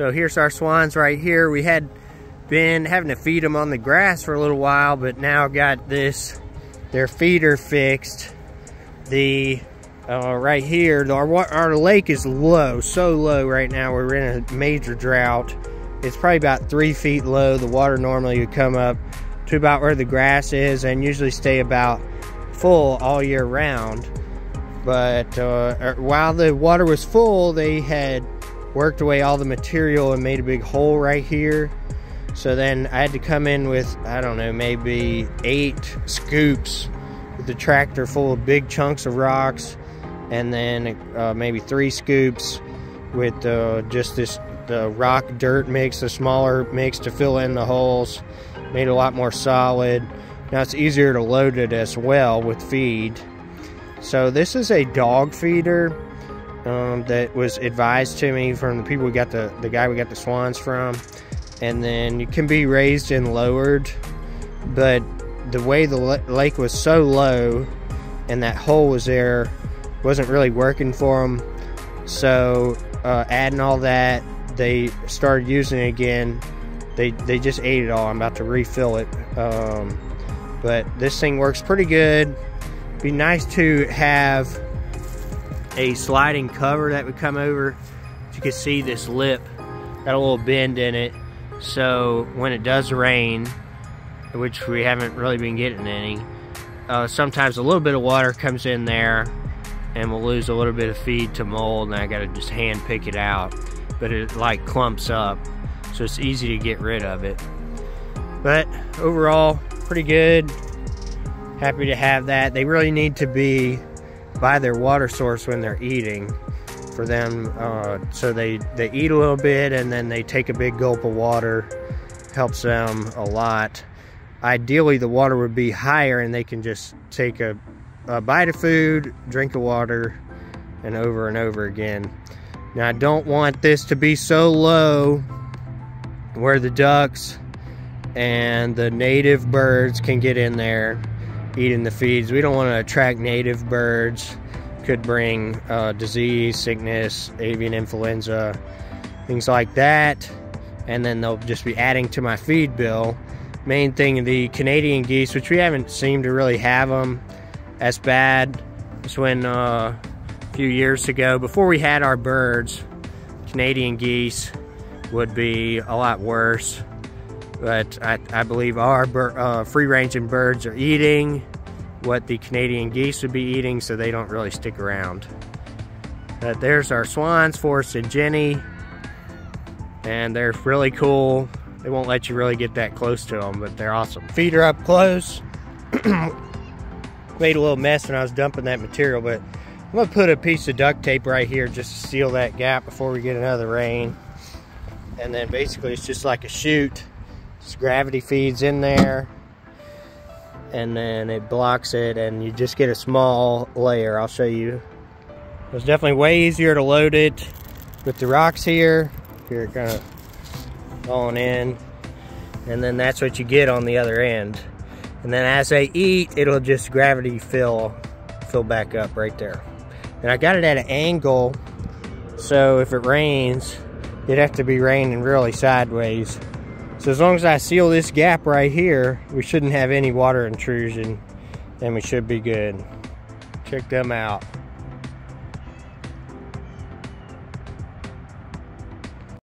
So here's our swans right here. We had been having to feed them on the grass for a little while, but now got their feeder fixed. Right here, our lake is low, so low right now. We're in a major drought. It's probably about 3 feet low. The water normally would come up to about where the grass is and usually stay about full all year round. But while the water was full, they had worked away all the material and made a big hole right here. So then I had to come in with, I don't know, maybe 8 scoops with the tractor full of big chunks of rocks, and then maybe 3 scoops with just the rock dirt mix, the smaller mix to fill in the holes. Made it a lot more solid. Now it's easier to load it as well with feed. So this is a dog feeder that was advised to me from the people we got the guy we got the swans from. And then it can be raised and lowered, but the way the lake was so low and that hole was there wasn't really working for them. So adding all that, they started using it again. They just ate it all. I'm about to refill it, but this thing works pretty good. Be nice to have a sliding cover that would come over. You can see this lip got a little bend in it, so when it does rain, which we haven't really been getting any, sometimes a little bit of water comes in there and we'll lose a little bit of feed to mold, and I gotta just hand pick it out. But it like clumps up, so it's easy to get rid of it. But overall, pretty good. Happy to have that. They really need to be by their water source when they're eating for them. So they eat a little bit and then they take a big gulp of water. Helps them a lot. Ideally, the water would be higher and they can just take a bite of food, drink the water, and over again. Now, I don't want this to be so low where the ducks and the native birds can get in there eating the feeds. We don't want to attract native birds. Could bring disease, sickness, avian influenza, things like that. And then they'll just be adding to my feed bill. Main thing, the Canadian geese, which we haven't seemed to really have them as bad as when a few years ago, before we had our birds, Canadian geese would be a lot worse. But I believe our free-ranging birds are eating what the Canadian geese would be eating, so they don't really stick around. But there's our swans, Forrest and Jenny, and they're really cool. They won't let you really get that close to them, but they're awesome. Feed her up close. Made a little mess when I was dumping that material, but I'm gonna put a piece of duct tape right here just to seal that gap before we get another rain. And then basically it's just like a chute. Just gravity feeds in there, and then it blocks it, and you just get a small layer. I'll show you. It's definitely way easier to load it with the rocks here. Here, kind of falling in, and then that's what you get on the other end. And then as they eat, it'll just gravity fill back up right there. And I got it at an angle, so if it rains, it'd have to be raining really sideways. So as long as I seal this gap right here, we shouldn't have any water intrusion, and we should be good. Check them out.